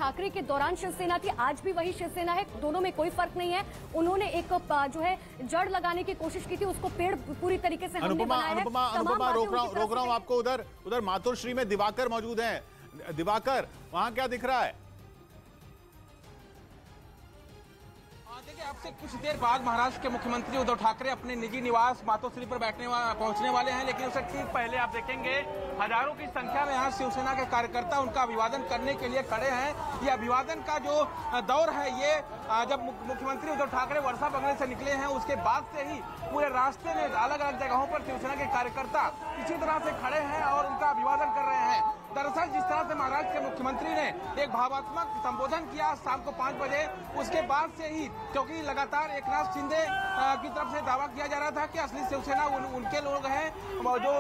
ठाकरे के दौरान शिवसेना थी, आज भी वही शिवसेना है, दोनों में कोई फर्क नहीं है। उन्होंने एक जो है जड़ लगाने की कोशिश की थी, उसको पेड़ पूरी तरीके से हमने बनाया है। अनुपमा रोक रहा हूं आपको। उधर मातोश्री में दिवाकर मौजूद हैं। दिवाकर, वहां क्या दिख रहा है? देखिए, अब से कुछ देर बाद महाराष्ट्र के मुख्यमंत्री उद्धव ठाकरे अपने निजी निवास मातोश्री पर पहुंचने वाले हैं, लेकिन उससे ठीक पहले आप देखेंगे हजारों की संख्या में यहाँ शिवसेना के कार्यकर्ता उनका अभिवादन करने के लिए खड़े हैं। ये अभिवादन का जो दौर है, ये जब मुख्यमंत्री उद्धव ठाकरे वर्षा बंगले से निकले हैं उसके बाद से ही पूरे रास्ते में अलग अलग जगहों पर शिवसेना के कार्यकर्ता इसी तरह से खड़े हैं और उनका अभिवादन कर रहे हैं। दरअसल जिस तरह से महाराष्ट्र के मुख्यमंत्री ने एक भावात्मक संबोधन किया शाम को 5 बजे, उसके बाद से ही, क्योंकि लगातार एकनाथ शिंदे की तरफ से दावा किया जा रहा था कि असली शिवसेना उनके लोग हैं, जो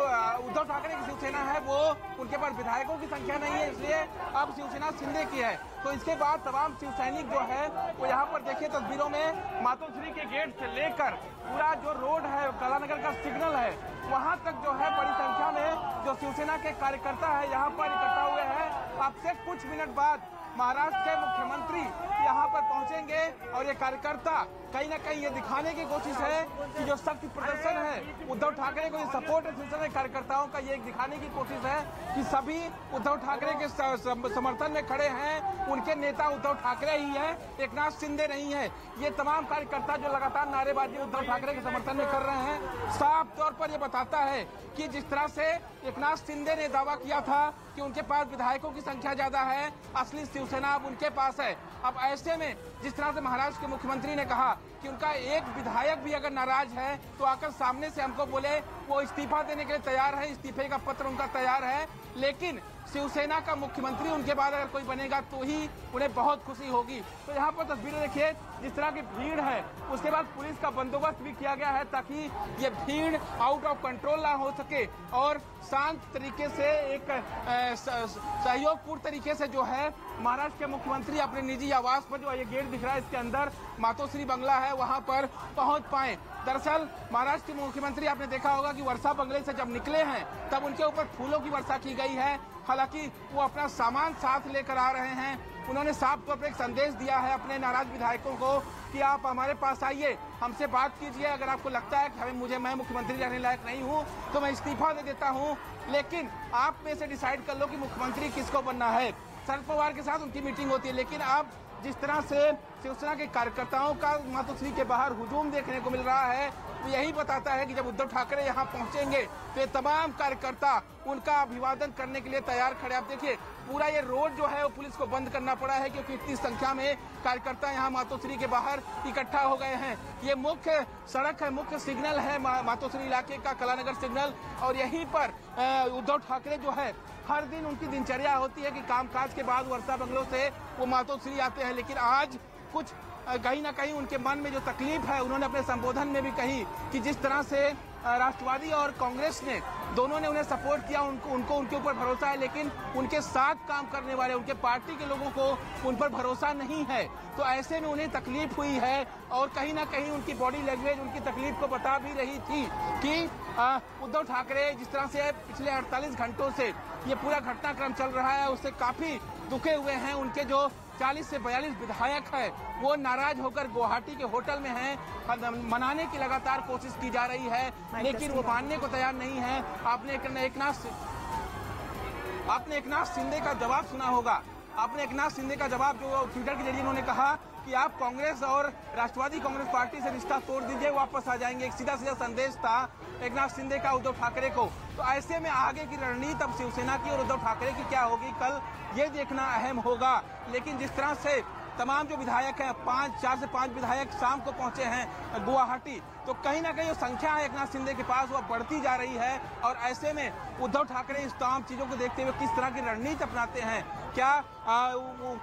उद्धव ठाकरे की शिवसेना है वो उनके पास विधायकों की संख्या नहीं है, इसलिए अब शिवसेना शिंदे की है। तो इसके बाद तमाम शिव सैनिक जो है वो यहाँ पर देखिए तस्वीरों में मातोश्री के गेट से लेकर पूरा जो रोड है, कलानगर का सिग्नल है, वहां तक जो है बड़ी संख्या में जो शिवसेना के कार्यकर्ता है यहाँ पर इकट्ठा हुए हैं। अब से कुछ मिनट बाद महाराष्ट्र के मुख्यमंत्री यहाँ पर पहुंचेंगे और ये कार्यकर्ता कहीं ना कहीं ये दिखाने की कोशिश है कि जो शक्ति प्रदर्शन है उद्धव ठाकरे को, ये सपोर्ट है शिवसेना कार्यकर्ताओं का, ये दिखाने की कोशिश है कि सभी उद्धव ठाकरे के समर्थन में खड़े हैं। उनके नेता उद्धव ठाकरे ही है, एकनाथ शिंदे नहीं है। ये तमाम कार्यकर्ता जो लगातार नारेबाजी उद्धव ठाकरे के समर्थन में कर रहे हैं, साफ तौर पर ये बताता है कि जिस तरह से एकनाथ शिंदे ने दावा किया था कि उनके पास विधायकों की संख्या ज्यादा है, असली शिवसेना अब उनके पास है। अब ऐसे में जिस तरह से महाराष्ट्र के मुख्यमंत्री ने कहा कि उनका एक विधायक भी अगर नाराज है तो आकर सामने से हमको बोले, वो इस्तीफा देने के लिए तैयार है, इस्तीफे का पत्र उनका तैयार है, लेकिन शिवसेना का मुख्यमंत्री उनके बाद अगर कोई बनेगा तो ही उन्हें बहुत खुशी होगी। तो यहाँ पर तस्वीरें देखिए, जिस तरह की भीड़ है, उसके बाद पुलिस का बंदोबस्त भी किया गया है ताकि ये भीड़ आउट ऑफ कंट्रोल ना हो सके और शांत तरीके से एक सहयोगपूर्ण तरीके से जो है महाराष्ट्र के मुख्यमंत्री अपने निजी आवास पर, जो ये गेट दिख रहा है इसके अंदर मातोश्री बंगला है, वहां पर पहुंच पाए। दरअसल महाराष्ट्र के मुख्यमंत्री आपने देखा होगा कि वर्षा बंगले से जब निकले हैं तब उनके ऊपर फूलों की वर्षा की गई है। हालांकि वो अपना सामान साथ लेकर आ रहे हैं। उन्होंने साफ तौर पर एक संदेश दिया है अपने नाराज विधायकों को कि आप हमारे पास आइए, हमसे बात कीजिए, अगर आपको लगता है कि मैं मुख्यमंत्री रहने लायक नहीं हूं तो मैं इस्तीफा दे देता हूं, लेकिन आप में से डिसाइड कर लो कि मुख्यमंत्री किसको बनना है। शरद पवार के साथ उनकी मीटिंग होती है, लेकिन अब जिस तरह से शिवसेना के कार्यकर्ताओं का मातोश्री के बाहर हुजूम देखने को मिल रहा है, तो यही बताता है कि जब उद्धव ठाकरे यहाँ पहुंचेंगे तो ये तमाम कार्यकर्ता उनका अभिवादन करने के लिए तैयार खड़े। आप देखिए पूरा ये रोड जो है वो पुलिस को बंद करना पड़ा है क्योंकि इतनी संख्या में कार्यकर्ता यहाँ मातोश्री के बाहर इकट्ठा हो गए हैं। ये मुख्य सड़क है, मुख्य सिग्नल है मातोश्री इलाके का, कलानगर सिग्नल, और यहीं पर उद्धव ठाकरे जो है हर दिन उनकी दिनचर्या होती है कि कामकाज के बाद वर्षा बंगलों से वो मातोश्री आते हैं। लेकिन आज कुछ कहीं ना कहीं उनके मन में जो तकलीफ है, उन्होंने अपने संबोधन में भी कही कि जिस तरह से राष्ट्रवादी और कांग्रेस ने दोनों ने उन्हें सपोर्ट किया, उनको उनके ऊपर भरोसा है, लेकिन उनके साथ काम करने वाले उनके पार्टी के लोगों को उन पर भरोसा नहीं है। तो ऐसे में उन्हें तकलीफ हुई है और कहीं ना कहीं उनकी बॉडी लैंग्वेज उनकी तकलीफ को बता भी रही थी कि उद्धव ठाकरे जिस तरह से पिछले 48 घंटों से ये पूरा घटनाक्रम चल रहा है उससे काफी दुखे हुए हैं। उनके जो 40 से 42 विधायक है वो नाराज होकर गुवाहाटी के होटल में हैं, मनाने की लगातार कोशिश की जा रही है, लेकिन वो मानने को तैयार नहीं है। आपने एकनाथ शिंदे का जवाब सुना होगा, आपने एकनाथ शिंदे का जवाब जो ट्विटर के जरिए उन्होंने कहा कि आप कांग्रेस और राष्ट्रवादी कांग्रेस पार्टी से रिश्ता तोड़ दीजिए, वापस आ जाएंगे। एक सीधा सीधा संदेश था एकनाथ शिंदे का उद्धव ठाकरे को। तो ऐसे में आगे की रणनीति अब शिवसेना की और उद्धव ठाकरे की क्या होगी, कल ये देखना अहम होगा। लेकिन जिस तरह से तमाम जो विधायक हैं, 4 से 5 विधायक शाम को पहुंचे हैं गुवाहाटी, तो कहीं ना कहीं जो संख्या है एकनाथ शिंदे के पास वो बढ़ती जा रही है। और ऐसे में उद्धव ठाकरे इस तमाम चीजों को देखते हुए किस तरह की रणनीति अपनाते हैं, क्या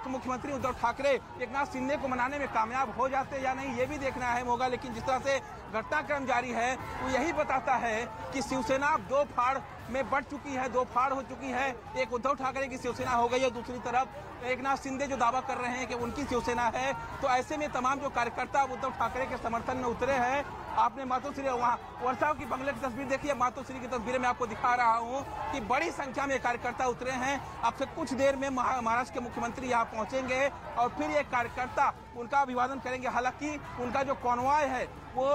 मुख्यमंत्री उद्धव ठाकरे एकनाथ शिंदे को मनाने में कामयाब हो जाते हैं या नहीं, ये भी देखना अहम होगा। लेकिन जिस तरह से घटनाक्रम जारी है वो यही बताता है कि शिवसेना अब 2 फाड़ में बढ़ चुकी है, 2 फाड़ हो चुकी है। एक उद्धव ठाकरे की शिवसेना हो गई है, दूसरी तरफ एकनाथ शिंदे जो दावा कर रहे हैं कि उनकी शिवसेना है। तो ऐसे में तमाम जो कार्यकर्ता उद्धव ठाकरे के समर्थन में उतरे हैं आपने मातोश्री वहाँ वर्षा की बंगले की तस्वीर देखी है, मातोश्री की तस्वीरें मैं आपको दिखा रहा हूँ कि बड़ी संख्या में कार्यकर्ता उतरे हैं। अब से कुछ देर में महाराष्ट्र के मुख्यमंत्री यहाँ पहुंचेंगे और फिर ये कार्यकर्ता उनका अभिवादन करेंगे। हालांकि उनका जो कॉन्वॉय है वो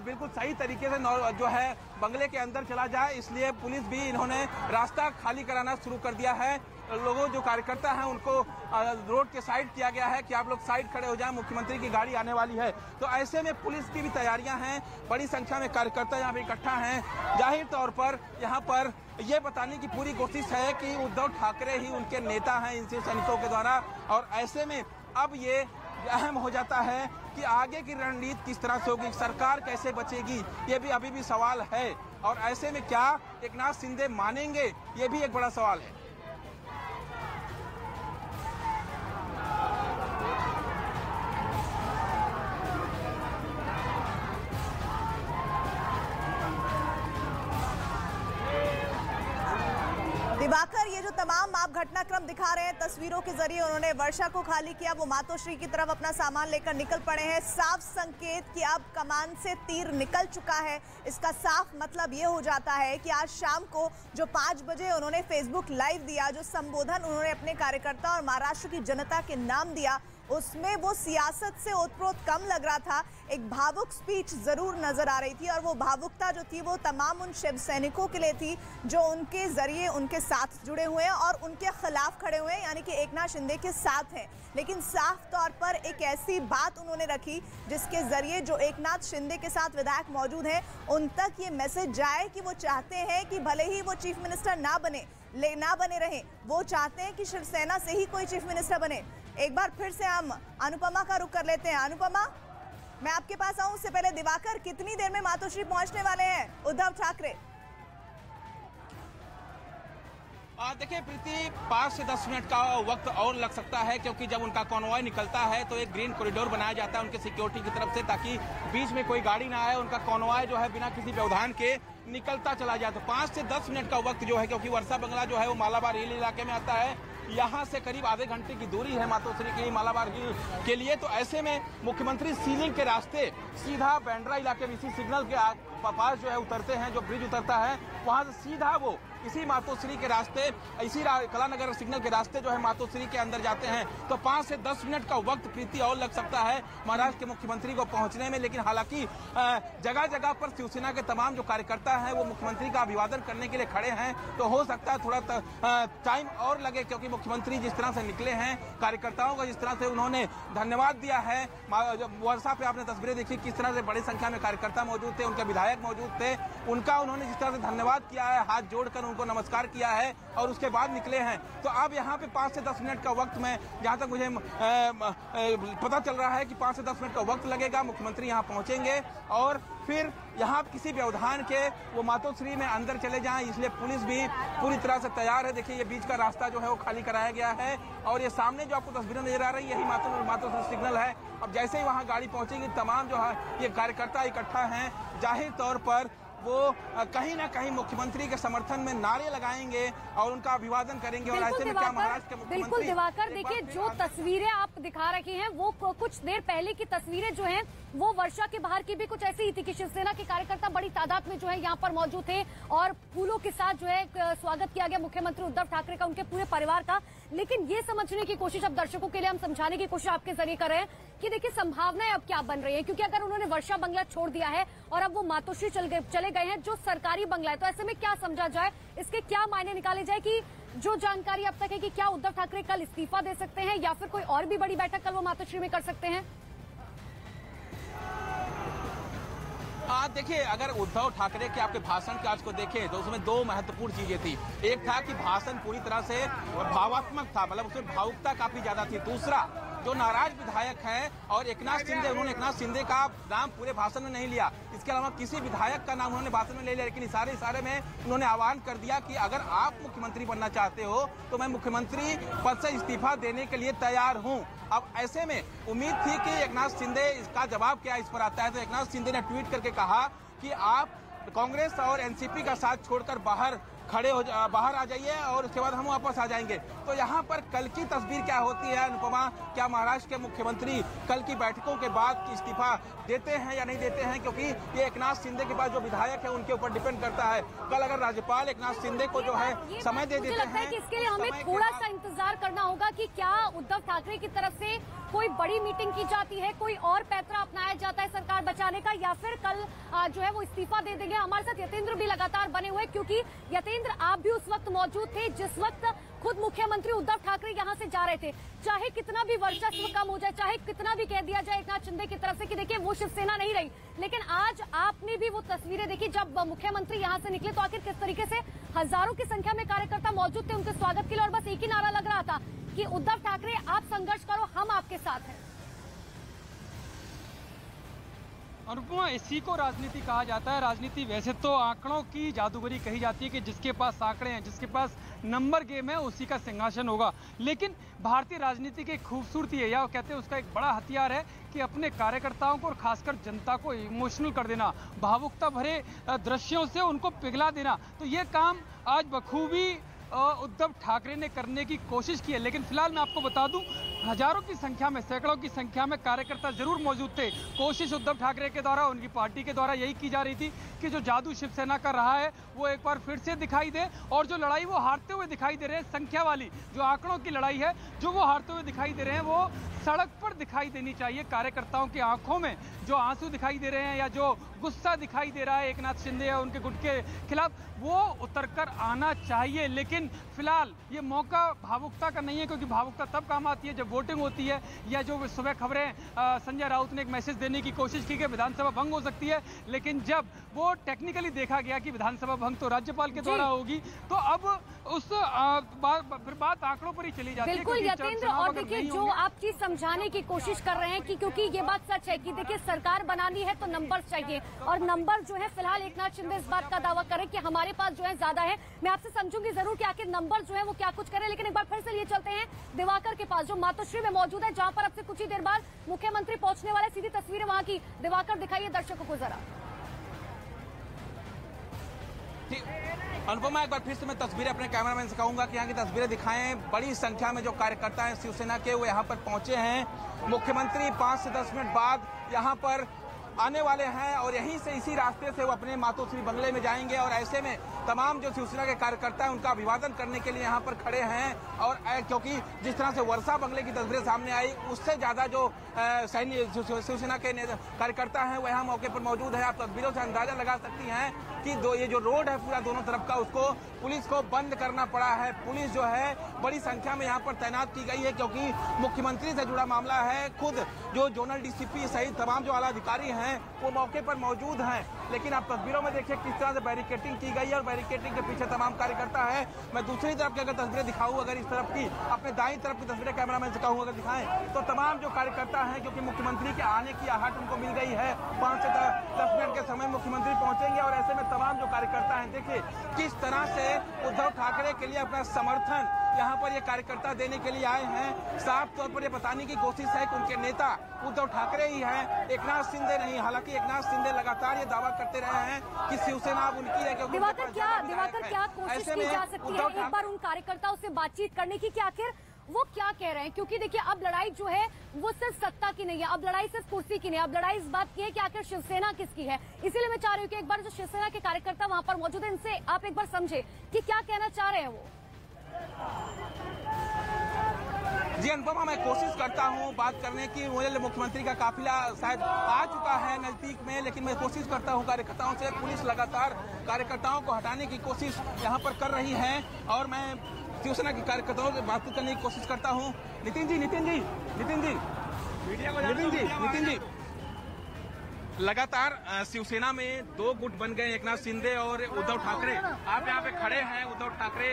बिल्कुल सही तरीके से जो है बंगले के अंदर चला जाए, इसलिए पुलिस भी इन्होंने रास्ता खाली कराना शुरू कर दिया है। लोगों जो कार्यकर्ता हैं उनको रोड के साइड किया गया है कि आप लोग साइड खड़े हो जाएं, मुख्यमंत्री की गाड़ी आने वाली है। तो ऐसे में पुलिस की भी तैयारियां हैं, बड़ी संख्या में कार्यकर्ता यहाँ पे इकट्ठा हैं। जाहिर तौर पर यहाँ पर ये बताने की पूरी कोशिश है कि उद्धव ठाकरे ही उनके नेता हैं इन सैनिकों के द्वारा, और ऐसे में अब ये अहम हो जाता है कि आगे की रणनीति किस तरह से होगी, सरकार कैसे बचेगी, ये भी अभी भी सवाल है। और ऐसे में क्या एकनाथ शिंदे मानेंगे, ये भी एक बड़ा सवाल है। दिवाकर, ये जो तमाम आप घटनाक्रम दिखा रहे हैं तस्वीरों के जरिए, उन्होंने वर्षा को खाली किया, वो मातोश्री की तरफ अपना सामान लेकर निकल पड़े हैं। साफ संकेत कि अब कमान से तीर निकल चुका है। इसका साफ मतलब ये हो जाता है कि आज शाम को जो 5 बजे उन्होंने फेसबुक लाइव दिया, जो संबोधन उन्होंने अपने कार्यकर्ता और महाराष्ट्र की जनता के नाम दिया, उसमें वो सियासत से ओतप्रोत कम लग रहा था। एक भावुक स्पीच जरूर नजर आ रही थी, और वो भावुकता जो थी वो तमाम उन शिव सैनिकों के लिए थी जो उनके जरिए उनके साथ जुड़े हुए हैं और उनके खिलाफ खड़े हुए हैं, यानी कि एकनाथ शिंदे के साथ हैं। लेकिन साफ तौर पर एक ऐसी बात उन्होंने रखी जिसके जरिए जो एकनाथ शिंदे के साथ विधायक मौजूद हैं उन तक ये मैसेज जाए कि वो चाहते हैं कि भले ही वो चीफ मिनिस्टर ना बने रहे, वो चाहते हैं कि शिवसेना से ही कोई चीफ मिनिस्टर बने। एक बार फिर से हम अनुपमा का रुख कर लेते हैं। अनुपमा, मैं आपके पास आऊं उससे पहले दिवाकर, कितनी देर में मातोश्री पहुंचने वाले हैं उद्धव ठाकरे? देखिए प्रीति, 5 से 10 मिनट का वक्त और लग सकता है, क्योंकि जब उनका कॉन्वॉय निकलता है तो एक ग्रीन कॉरिडोर बनाया जाता है उनके सिक्योरिटी की तरफ से, ताकि बीच में कोई गाड़ी ना आए, उनका कॉन्वॉय जो है बिना किसी व्यवधान के निकलता चला जाए। तो 5 से 10 मिनट का वक्त जो है, क्योंकि वर्षा बंगला जो है वो मालाबार हिल इलाके में आता है, यहाँ से करीब आधे घंटे की दूरी है मातोश्री की मालाबार हिल के लिए। तो ऐसे में मुख्यमंत्री सीलिंग के रास्ते सीधा बैंड्रा इलाके में इसी सिग्नल के पास जो है उतरते हैं, जो ब्रिज उतरता है वहां से सीधा वो इसी मातोश्री के रास्ते, इसी कलानगर सिग्नल के रास्ते जो है मातोश्री के अंदर जाते हैं। तो 5 से 10 मिनट का वक्त प्रीति और लग सकता है महाराष्ट्र के मुख्यमंत्री को पहुंचने में। लेकिन हालांकि जगह जगह पर शिवसेना के तमाम जो कार्यकर्ता हैं वो मुख्यमंत्री का अभिवादन करने के लिए खड़े हैं, तो हो सकता है थोड़ा टाइम और लगे, क्योंकि मुख्यमंत्री जिस तरह से निकले हैं, कार्यकर्ताओं का जिस तरह से उन्होंने धन्यवाद दिया है। वर्षा पे आपने तस्वीरें देखी किस तरह से बड़ी संख्या में कार्यकर्ता मौजूद थे, उनके विधायक मौजूद थे, उनका उन्होंने जिस तरह से धन्यवाद किया है, हाथ जोड़कर उनको नमस्कार किया है और उसके बाद निकले हैं। तो अब यहाँ पे 5 से 10 मिनट का वक्त, में जहाँ तक मुझे पता चल रहा है कि 5 से 10 मिनट का वक्त लगेगा, मुख्यमंत्री यहाँ पहुंचेंगे और फिर यहाँ किसी व्यवधान के वो मातोश्री में अंदर चले जाएं, इसलिए पुलिस भी पूरी तरह से तैयार है। देखिए ये बीच का रास्ता जो है वो खाली कराया गया है, और ये सामने जो आपको तस्वीरें नजर आ रही है यही मातोश्री सिग्नल है। अब जैसे ही वहाँ गाड़ी पहुंचेगी, तमाम जो है ये कार्यकर्ता इकट्ठा हैं, जाहिर तौर पर वो कहीं ना कहीं मुख्यमंत्री के समर्थन में नारे लगाएंगे और उनका अभिवादन करेंगे। और ऐसे में क्या महाराष्ट्र के मुख्यमंत्री, बिल्कुल दिवाकर, देखिए जो तस्वीरें आप दिखा रखी हैं वो कुछ देर पहले की तस्वीरें जो हैं वो वर्षा के बाहर की भी कुछ ऐसी ही थी कि शिवसेना के कार्यकर्ता बड़ी तादाद में जो है यहाँ पर मौजूद थे और फूलों के साथ जो है स्वागत किया गया मुख्यमंत्री उद्धव ठाकरे का, उनके पूरे परिवार का। लेकिन ये समझने की कोशिश अब दर्शकों के लिए हम समझाने की कोशिश आपके जरिए कर रहे हैं कि देखिए संभावनाएं अब क्या बन रही है, क्योंकि अगर उन्होंने वर्षा बंगला छोड़ दिया है और अब वो मातोश्री चले गए हैं जो सरकारी बंगला है, तो ऐसे में क्या समझा जाए, इसके क्या मायने निकाले जाए कि जो जानकारी अब तक है कि क्या उद्धव ठाकरे कल इस्तीफा दे सकते हैं या फिर कोई और भी बड़ी बैठक कल वो मातोश्री में कर सकते हैं? देखिए अगर उद्धव ठाकरे के आपके भाषण के आज को देखें तो उसमें 2 महत्वपूर्ण चीजें थी। एक था कि भाषण पूरी तरह से भावात्मक था, मतलब उसमें भावुकता काफी ज्यादा थी। दूसरा, जो नाराज विधायक हैं और एकनाथ शिंदे, उन्होंने एकनाथ शिंदे का नाम पूरे भाषण में नहीं लिया, इसके अलावा किसी विधायक का नाम उन्होंने भाषण में ले लिया, लेकिन इशारे में उन्होंने आह्वान कर दिया कि अगर आप मुख्यमंत्री बनना चाहते हो तो मैं मुख्यमंत्री पद से इस्तीफा देने के लिए तैयार हूं। अब ऐसे में उम्मीद थी कि एकनाथ शिंदे इसका जवाब क्या इस पर आता है, तो एकनाथ शिंदे ने ट्वीट करके कहा कि आप कांग्रेस और एनसीपी का साथ छोड़कर बाहर खड़े हो बाहर आ जाइए और उसके बाद हम वापस आ जाएंगे। तो यहाँ पर कल की तस्वीर क्या होती है अनुपमा, क्या महाराष्ट्र के मुख्यमंत्री कल की बैठकों के बाद इस्तीफा देते हैं या नहीं देते हैं, क्योंकि ये एकनाथ शिंदे के पास जो विधायक है उनके ऊपर डिपेंड करता है। कल अगर राज्यपाल एकनाथ शिंदे को जो है समय दे देते हैं कि इसके लिए हमें थोड़ा सा इंतजार करना होगा कि क्या उद्धव ठाकरे की तरफ से कोई बड़ी मीटिंग की जाती है, कोई और पैतरा अपनाया जाता है सरकार बचाने का, या फिर कल जो है वो इस्तीफा दे देंगे। हमारे साथ यतेंद्र भी लगातार बने हुए, क्योंकि यतेंद्र आप भी उस वक्त मौजूद थे जिस वक्त खुद मुख्यमंत्री उद्धव ठाकरे यहां से जा रहे थे। चाहे कितना भी वर्चस्व कम हो जाए, चाहे कितना भी कह दिया जाए एकनाथ शिंदे की तरफ से कि देखिए वो शिवसेना नहीं रही, लेकिन आज आपने भी वो तस्वीरें देखी जब मुख्यमंत्री यहां से निकले, तो आखिर किस तरीके से हजारों की संख्या में कार्यकर्ता मौजूद थे उनके स्वागत के लिए, और बस एक ही नारा लग रहा था कि उद्धव ठाकरे आप संघर्ष करो, हम आपके साथ हैं। अनुपमा, इसी को राजनीति कहा जाता है। राजनीति वैसे तो आंकड़ों की जादूगरी कही जाती है कि जिसके पास आंकड़े हैं, जिसके पास नंबर गेम है, उसी का सिंहासन होगा। लेकिन भारतीय राजनीति की खूबसूरती है, या कहते हैं उसका एक बड़ा हथियार है कि अपने कार्यकर्ताओं को और खासकर जनता को इमोशनल कर देना, भावुकता भरे दृश्यों से उनको पिघला देना। तो ये काम आज बखूबी उद्धव ठाकरे ने करने की कोशिश की है। लेकिन फिलहाल मैं आपको बता दूं, हजारों की संख्या में, सैकड़ों की संख्या में कार्यकर्ता जरूर मौजूद थे। कोशिश उद्धव ठाकरे के द्वारा, उनकी पार्टी के द्वारा यही की जा रही थी कि जो जादू शिवसेना का रहा है वो एक बार फिर से दिखाई दे, और जो लड़ाई वो हारते हुए दिखाई दे रहे हैं, संख्या वाली जो आंकड़ों की लड़ाई है जो वो हारते हुए दिखाई दे रहे हैं, वो सड़क पर दिखाई देनी चाहिए। कार्यकर्ताओं की आंखों में जो आंसू दिखाई दे रहे हैं या जो गुस्सा दिखाई दे रहा है एकनाथ शिंदे या उनके गुट के खिलाफ, वो उतरकर आना चाहिए। लेकिन फिलहाल ये मौका भावुकता का नहीं है, क्योंकि भावुकता तब काम आती है जब वोटिंग होती है, या जो सुबह खबरें संजय राउत ने एक मैसेज देने की कोशिश की कि विधानसभा भंग हो सकती है, लेकिन जब वो टेक्निकली देखा गया कि विधानसभा भंग तो राज्यपाल के द्वारा होगी, तो अब उस फिर बात आंकड़ों पर ही चली जाती है। बिल्कुल यतेंद्र, और देखिए जो आप चीज समझाने की कोशिश कर रहे हैं कि क्योंकि ये बात सच है कि देखिए सरकार बनानी है तो नंबर चाहिए, और नंबर जो है फिलहाल एकनाथ शिंदे इस बात का दावा करें कि हमारे पास जो है ज्यादा है। मैं आपसे समझूंगी जरूर कि आखिर नंबर जो है वो क्या कुछ करे, लेकिन एक बार फिर से लिए चलते हैं दिवाकर के पास जो मातोश्री में मौजूद है, जहां पर अब से कुछ ही देर बाद मुख्यमंत्री पहुंचने वाले। सीधी तस्वीरें वहां की। दिवाकर दिखाइए दर्शकों को जरा। अनुपमा, एक बार फिर से मैं तस्वीरें अपने कैमरामैन से कहूंगा कि यहाँ की तस्वीरें दिखाएं। बड़ी संख्या में जो कार्यकर्ता हैं शिवसेना के, वो यहाँ पर पहुंचे हैं। मुख्यमंत्री 5 से 10 मिनट बाद यहाँ पर आने वाले हैं, और यहीं से इसी रास्ते से वो अपने मातोश्री बंगले में जाएंगे, और ऐसे में तमाम जो शिवसेना के कार्यकर्ता हैं उनका अभिवादन करने के लिए यहाँ पर खड़े हैं। और क्योंकि जिस तरह से वर्षा बंगले की तस्वीरें सामने आई, उससे ज्यादा जो सैन्य शिवसेना के कार्यकर्ता हैं वो यहाँ मौके पर मौजूद है। आप तस्वीरों से अंदाजा लगा सकती हैं कि ये जो रोड है पूरा दोनों तरफ का, उसको पुलिस को बंद करना पड़ा है। पुलिस जो है बड़ी संख्या में यहाँ पर तैनात की गई है, क्योंकि मुख्यमंत्री से जुड़ा मामला है। खुद जो जोनल डीसीपी सहित तमाम जो आला अधिकारी हैं वो मौके पर मौजूद हैं। लेकिन आप तस्वीरों में देखिए किस तरह से बैरिकेटिंग की गई है, और बैरिकेटिंग के पीछे तमाम कार्यकर्ता है। मैं दूसरी तरफ की अगर तस्वीरें दिखाऊं, अगर इस तरफ की, अपने दाईं तरफ की तस्वीरें कैमरामैन से कहूं अगर दिखाएं, तो तमाम जो कार्यकर्ता हैं, क्योंकि मुख्यमंत्री के आने की आहट उनको मिल गई है। 5 से 10 मिनट के समय मुख्यमंत्री पहुंचेंगे, और ऐसे में तमाम जो कार्यकर्ता हैं, देखिए किस तरह से उद्धव ठाकरे के लिए अपना समर्थन यहाँ पर ये कार्यकर्ता देने के लिए आए हैं। साफ तौर पर ये बताने की कोशिश है कि उनके नेता उद्धव ठाकरे ही हैं, एकनाथ शिंदे नहीं। हालांकि एकनाथ शिंदे लगातार ये दावा करते रहे हैं कि शिवसेना अब उनकी है। दिवाकर क्या कोशिश की जा सकती है एक बार उन कार्यकर्ताओं से बातचीत करने की, कि आखिर वो क्या कह रहे हैं? क्योंकि देखिए अब लड़ाई जो है वो सिर्फ सत्ता की नहीं है, अब लड़ाई सिर्फ कुर्सी की नहीं है, अब लड़ाई इस बात की है कि आखिर शिवसेना किसकी है। इसीलिए मैं चाह रही हूँ कि एक बार जो शिवसेना के कार्यकर्ता वहां पर मौजूद है, इनसे आप एक बार समझे कि क्या कहना चाह रहे हैं वो। जी अनुपमा, मैं कोशिश करता हूं बात करने की। मुझे मुख्यमंत्री का काफिला शायद आ चुका है नजदीक में, लेकिन मैं कोशिश करता हूं कार्यकर्ताओं से। पुलिस लगातार कार्यकर्ताओं को हटाने की कोशिश यहां पर कर रही है, और मैं शिवसेना के कार्यकर्ताओं से बातचीत करने की कोशिश करता हूं। नितिन जी, लगातार शिवसेना में 2 गुट बन गए, एकनाथ शिंदे और उद्धव ठाकरे। आप यहाँ पे खड़े हैं उद्धव ठाकरे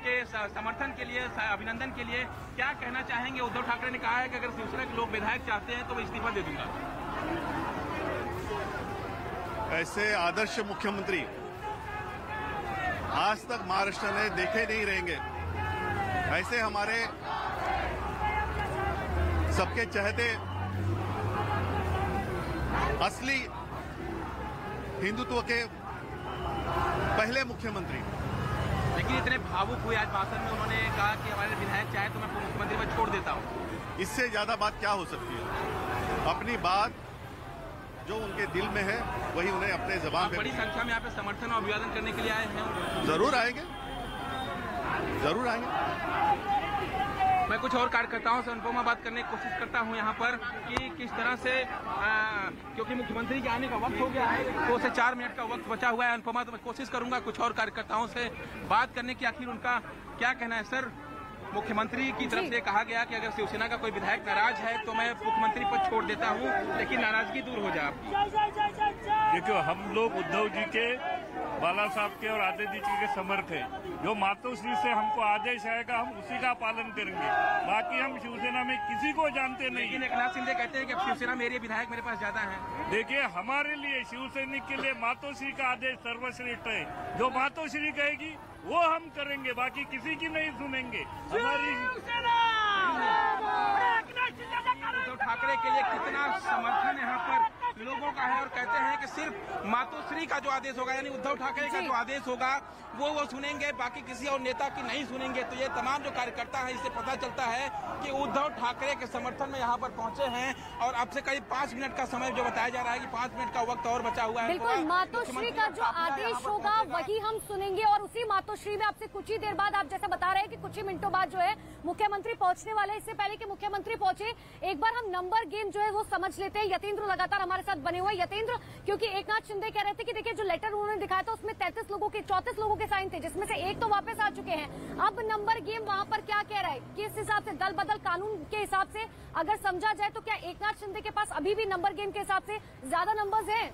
के समर्थन के लिए, अभिनंदन के लिए। क्या कहना चाहेंगे? उद्धव ठाकरे ने कहा है कि अगर शिवसेना के लोग विधायक चाहते हैं तो मैं इस्तीफा दे दूंगा। ऐसे आदर्श मुख्यमंत्री आज तक महाराष्ट्र ने देखे नहीं रहेंगे। ऐसे हमारे सबके चहेते असली हिंदुत्व के पहले मुख्यमंत्री लेकिन इतने भावुक हुए आज भाषण में, उन्होंने कहा कि हमारे विधायक चाहे तो मैं मुख्यमंत्री पद छोड़ देता हूँ। इससे ज्यादा बात क्या हो सकती है? अपनी बात जो उनके दिल में है वही उन्हें अपने जबान पे। बड़ी संख्या में यहाँ पे समर्थन और अभिवादन करने के लिए आए हैं। जरूर आएंगे, जरूर आएंगे। मैं कुछ और कार्यकर्ताओं से अनुपमा बात करने की कोशिश करता हूं यहाँ पर कि किस तरह से क्योंकि मुख्यमंत्री के आने का वक्त हो गया है, 2 से 4 मिनट का वक्त बचा हुआ है। अनुपमा, तो मैं कोशिश करूंगा कुछ और कार्यकर्ताओं से बात करने की, आखिर उनका क्या कहना है। सर, मुख्यमंत्री की तरफ से कहा गया कि अगर शिवसेना का कोई विधायक नाराज है तो मैं मुख्यमंत्री पद छोड़ देता हूं, लेकिन नाराजगी दूर हो जाए आपकी। देखो, हम लोग उद्धव जी के, बाला साहब के और आदित्य जी के समर्थ है। जो मातोश्री से हमको आदेश आएगा हम उसी का पालन करेंगे। बाकी हम शिवसेना में किसी को जानते नहीं। लेकिन एकनाथ शिंदे कहते हैं कि अब शिवसेना में विधायक मेरे पास ज्यादा है। देखिए, हमारे लिए, शिवसैनिक के लिए मातोश्री का आदेश सर्वश्रेष्ठ है। जो मातोश्री कहेगी वो हम करेंगे, बाकी किसी की नहीं सुनेंगे। हमारी उद्धव ठाकरे के लिए कितना समर्थन यहाँ पर लोगों का है और कहते हैं कि सिर्फ मातोश्री का जो आदेश होगा, यानी उद्धव ठाकरे का जो आदेश होगा वो सुनेंगे, बाकी किसी और नेता की नहीं सुनेंगे। तो ये तमाम जो कार्यकर्ता है, इससे पता चलता है कि उद्धव ठाकरे के समर्थन में यहाँ पर पहुंचे हैं। और अब से करीब 5 मिनट का समय जो बताया जा रहा है कि 5 मिनट का वक्त और बचा हुआ है। बिल्कुल, मातोश्री का जो आदेश होगा वही हम सुनेंगे। और उसी मातोश्री में आपसे कुछ ही देर बाद, आप जैसे बता रहे हैं कि कुछ ही मिनटों बाद जो है मुख्यमंत्री पहुंचने वाले हैं। इससे पहले कि मुख्यमंत्री पहुंचे, एक बार हम नंबर गेम जो है वो समझ लेते हैं। यतेंद्र लगातार हमारे साथ बने हुए। यतेंद्र, क्योंकि एकनाथ शिंदे कह रहे थे कि देखिए जो लेटर उन्होंने दिखाया था उसमें 34 लोगों के साइन थे, जिसमें से एक तो वापस आ चुके हैं। अब नंबर गेम वहां पर क्या कह रहा है, किस हिसाब से दल बदल कानून के हिसाब से अगर समझा जाए तो क्या एकनाथ शिंदे के पास अभी भी नंबर गेम के हिसाब से ज्यादा नंबर्स हैं?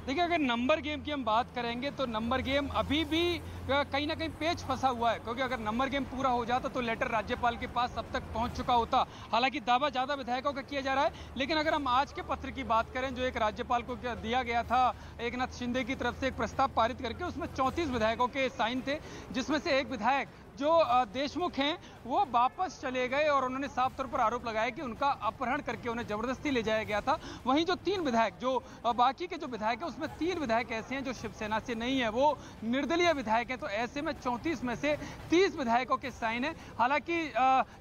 देखिए, अगर नंबर गेम की हम बात करेंगे तो नंबर गेम अभी भी कहीं ना कहीं पेच फंसा हुआ है, क्योंकि अगर नंबर गेम पूरा हो जाता तो लेटर राज्यपाल के पास अब तक पहुंच चुका होता। हालांकि दावा ज्यादा विधायकों का किया जा रहा है, लेकिन अगर हम आज के पत्र की बात करें जो एक राज्यपाल को दिया गया था एकनाथ शिंदे की तरफ से, एक प्रस्ताव पारित करके, उसमें 34 विधायकों के साइन थे, जिसमें से एक विधायक जो देशमुख हैं वो वापस चले गए और उन्होंने साफ तौर पर आरोप लगाया कि उनका अपहरण करके उन्हें जबरदस्ती ले जाया गया था। वहीं जो 3 विधायक, जो बाकी के जो विधायक हैं उसमें 3 विधायक ऐसे हैं जो शिवसेना से नहीं है, वो निर्दलीय विधायक हैं। तो ऐसे में 34 में से 30 विधायकों के साइन है। हालांकि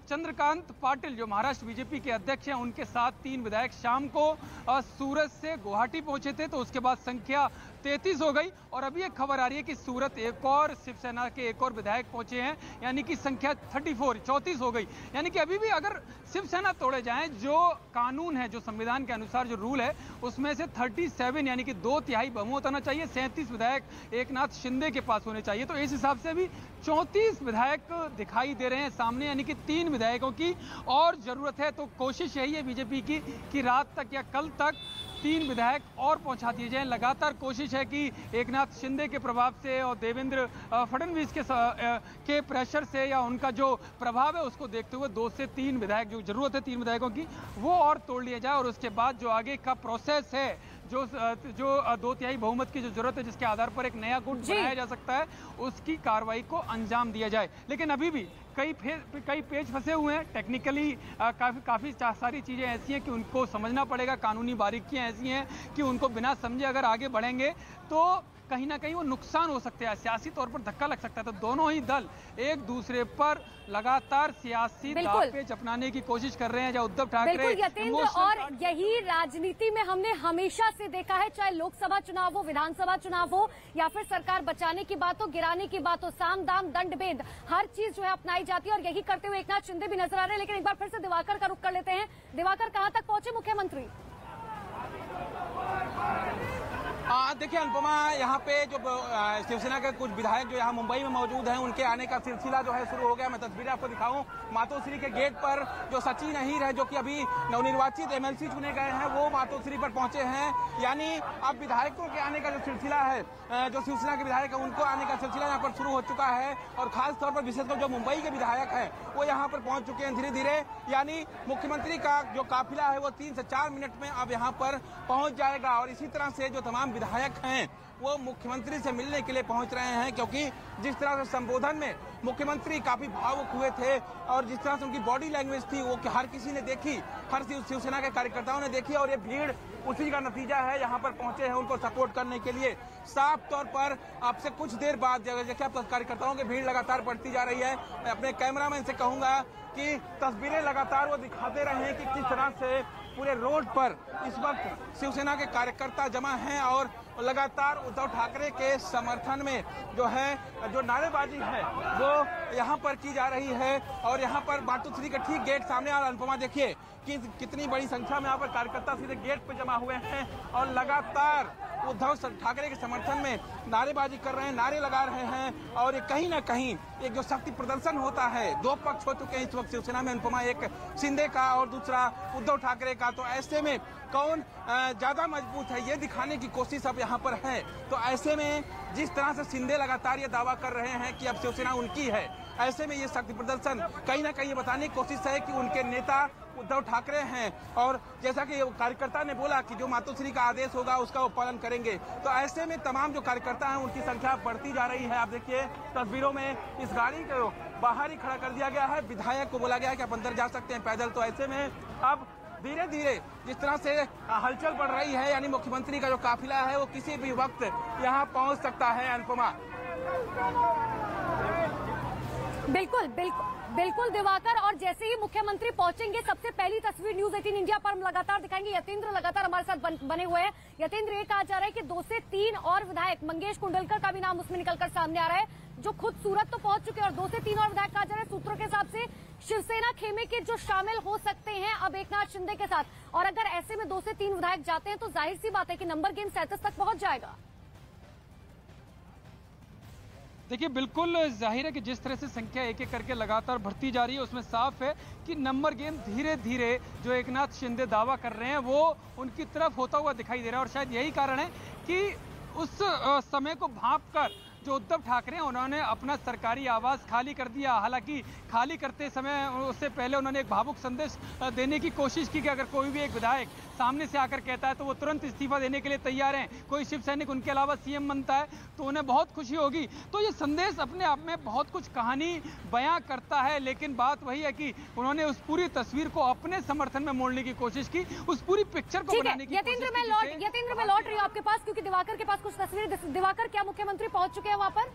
चंद्रकांत पाटिल जो महाराष्ट्र बीजेपी के अध्यक्ष हैं, उनके साथ 3 विधायक शाम को सूरत से गुवाहाटी पहुंचे थे, तो उसके बाद संख्या 33 हो गई। और अभी एक खबर आ रही है कि सूरत एक और शिवसेना के एक और विधायक पहुंचे हैं, यानी कि संख्या 34 हो गई। यानी कि अभी भी अगर शिवसेना तोड़े जाएं, जो कानून है, जो संविधान के अनुसार जो रूल है, उसमें से 37 यानी कि 2/3 बहुमत होना चाहिए, 37 विधायक एकनाथ शिंदे के पास होने चाहिए। तो इस हिसाब से भी 34 विधायक दिखाई दे रहे हैं सामने, यानी कि 3 विधायकों की और जरूरत है। तो कोशिश यही है बीजेपी की कि रात तक या कल तक 3 विधायक और पहुंचा दिए जाएं। लगातार कोशिश है कि एकनाथ शिंदे के प्रभाव से और देवेंद्र फडणवीस के प्रेशर से या उनका जो प्रभाव है उसको देखते हुए 2 से 3 विधायक, जो जरूरत है 3 विधायकों की, वो और तोड़ लिया जाए। और उसके बाद जो आगे का प्रोसेस है, जो 2/3 बहुमत की जो जरूरत है, जिसके आधार पर एक नया गुट बनाया जा सकता है, उसकी कार्रवाई को अंजाम दिया जाए। लेकिन अभी भी कई पेज फंसे हुए हैं। टेक्निकली काफ़ी सारी चीज़ें ऐसी हैं कि उनको समझना पड़ेगा। कानूनी बारीकियां ऐसी हैं कि उनको बिना समझे अगर आगे बढ़ेंगे तो कहीं ना कहीं वो नुकसान हो सकते हैं, सियासी तौर पर धक्का लग सकता है। तो दोनों ही दल एक दूसरे पर लगातार सियासी दांवपेच अपनाने की कोशिश कर रहे हैं। जहाँ उद्धव ठाकरे, यतेंद्र, और यही राजनीति में हमने हमेशा से देखा है, चाहे लोकसभा चुनाव हो, विधानसभा चुनाव हो, या फिर सरकार बचाने की बात हो, गिराने की बात हो, साम दाम दंड भेद, हर चीज जो है अपनाई जाती है। और यही करते हुए एकनाथ शिंदे भी नजर आ रहे हैं। लेकिन एक बार फिर से दिवाकर का रुख कर लेते हैं। दिवाकर, कहां तक पहुंचे मुख्यमंत्री? देखिए अनुपमा, यहाँ पे जो शिवसेना के कुछ विधायक जो यहाँ मुंबई में मौजूद हैं, उनके आने का सिलसिला जो है शुरू हो गया। मैं तस्वीरें आपको दिखाऊं, मातोश्री के गेट पर जो सचिन अहीर है, जो कि अभी नवनिर्वाचित एमएलसी चुने गए हैं, वो मातोश्री पर पहुंचे हैं। यानी अब विधायकों के आने का जो सिलसिला है, जो शिवसेना के विधायक है उनको आने का सिलसिला यहाँ पर शुरू हो चुका है। और खास तौर पर विशेषकर जो मुंबई के विधायक हैं वो यहाँ पर पहुंच चुके हैं धीरे धीरे। यानी मुख्यमंत्री का जो काफिला है वो 3 से 4 मिनट में अब यहाँ पर पहुंच जाएगा। और इसी तरह से जो तमाम विधायक हैं वो मुख्यमंत्री से मिलने के लिए पहुंच रहे हैं, क्योंकि जिस तरह से संबोधन में मुख्यमंत्री काफी भावुक हुए थे और जिस तरह से उनकी बॉडी लैंग्वेज थी वो हर किसी ने देखी, हर शिवसेना के कार्यकर्ताओं ने देखी, और ये भीड़ उसी का नतीजा है। यहाँ पर पहुंचे हैं उनको सपोर्ट करने के लिए। साफ तौर पर आपसे कुछ देर बाद जगह कार्यकर्ताओं की भीड़ लगातार बढ़ती जा रही है। मैं अपने कैमरामैन से कहूंगा कि तस्वीरें लगातार वो दिखाते रहे हैं कि किस तरह से पूरे रोड पर इस वक्त शिवसेना के कार्यकर्ता जमा हैं और लगातार उद्धव ठाकरे के समर्थन में जो नारेबाजी है वो यहाँ पर की जा रही है। और यहाँ पर मातोश्री के ठीक गेट सामने और अनुपमा देखिए कि कितनी बड़ी संख्या में यहाँ पर कार्यकर्ता सीधे गेट पे जमा हुए हैं और लगातार उद्धव ठाकरे के समर्थन में नारेबाजी कर रहे हैं, नारे लगा रहे हैं। और ये कहीं ना कहीं एक जो शक्ति प्रदर्शन होता है, दो पक्ष हो चुके हैं इस वक्त शिवसेना में, अनुपमा, एक शिंदे का और दूसरा उद्धव ठाकरे का। तो ऐसे में कौन ज्यादा मजबूत है ये दिखाने की कोशिश अब यहाँ पर है। तो ऐसे में जिस तरह से शिंदे लगातार ये दावा कर रहे हैं कि अब शिवसेना उनकी है, ऐसे में ये शक्ति प्रदर्शन कहीं ना कहीं ये बताने की कोशिश है कि उनके नेता उद्धव ठाकरे हैं। और जैसा कि कार्यकर्ता ने बोला कि जो मातोश्री का आदेश होगा उसका वो पालन करेंगे। तो ऐसे में तमाम जो कार्यकर्ता हैं उनकी संख्या बढ़ती जा रही है। आप देखिए तस्वीरों में इस गाड़ी को बाहर ही खड़ा कर दिया गया है, विधायक को बोला गया है कि आप अंदर जा सकते हैं पैदल। तो ऐसे में अब धीरे धीरे जिस तरह से हलचल बढ़ रही है, यानी मुख्यमंत्री का जो काफिला है वो किसी भी वक्त यहाँ पहुँच सकता है। अनुपमा। बिल्कुल बिल्कुल बिल्कुल दिवाकर, और जैसे ही मुख्यमंत्री पहुंचेंगे सबसे पहली तस्वीर न्यूज 18 इंडिया पर हम लगातार दिखाएंगे। यतेंद्र लगातार हमारे साथ बने हुए हैं। यतेंद्र, ये कहा जा रहा है कि 2 से 3 और विधायक, मंगेश कुंडलकर का भी नाम उसमें निकलकर सामने आ रहा है, जो खुद सूरत तो पहुंच चुके हैं, और 2 से 3 और विधायक कहा जा रहा है सूत्रों के हिसाब से शिवसेना खेमे के जो शामिल हो सकते हैं अब एकनाथ शिंदे के साथ। और अगर ऐसे में 2 से 3 विधायक जाते हैं तो जाहिर सी बात है कि नंबर गेम 37 तक पहुंच जाएगा। देखिए, बिल्कुल जाहिर है कि जिस तरह से संख्या एक एक करके लगातार बढ़ती जा रही है उसमें साफ है कि नंबर गेम धीरे धीरे जो एकनाथ शिंदे दावा कर रहे हैं वो उनकी तरफ होता हुआ दिखाई दे रहा है। और शायद यही कारण है कि उस समय को भांपकर जो उद्धव ठाकरे हैं उन्होंने अपना सरकारी आवास खाली कर दिया। हालांकि खाली करते समय उससे पहले उन्होंने एक भावुक संदेश देने की कोशिश की कि अगर कोई भी एक विधायक सामने से आकर कहता है तो वो तुरंत इस्तीफा देने के लिए तैयार हैं, कोई शिव सैनिक उनके अलावा सीएम बनता है तो उन्हें बहुत खुशी होगी। तो ये संदेश अपने आप में बहुत कुछ कहानी बयां करता है, लेकिन बात वही है कि उन्होंने उस पूरी तस्वीर को अपने समर्थन में मोड़ने की कोशिश की, उस पूरी पिक्चर को बनाने की यतेंद्र मैं लौट रही हूँ आपके पास, क्योंकि दिवाकर के पास कुछ तस्वीरें। दिवाकर, क्या मुख्यमंत्री पहुंच चुके हैं वहां पर?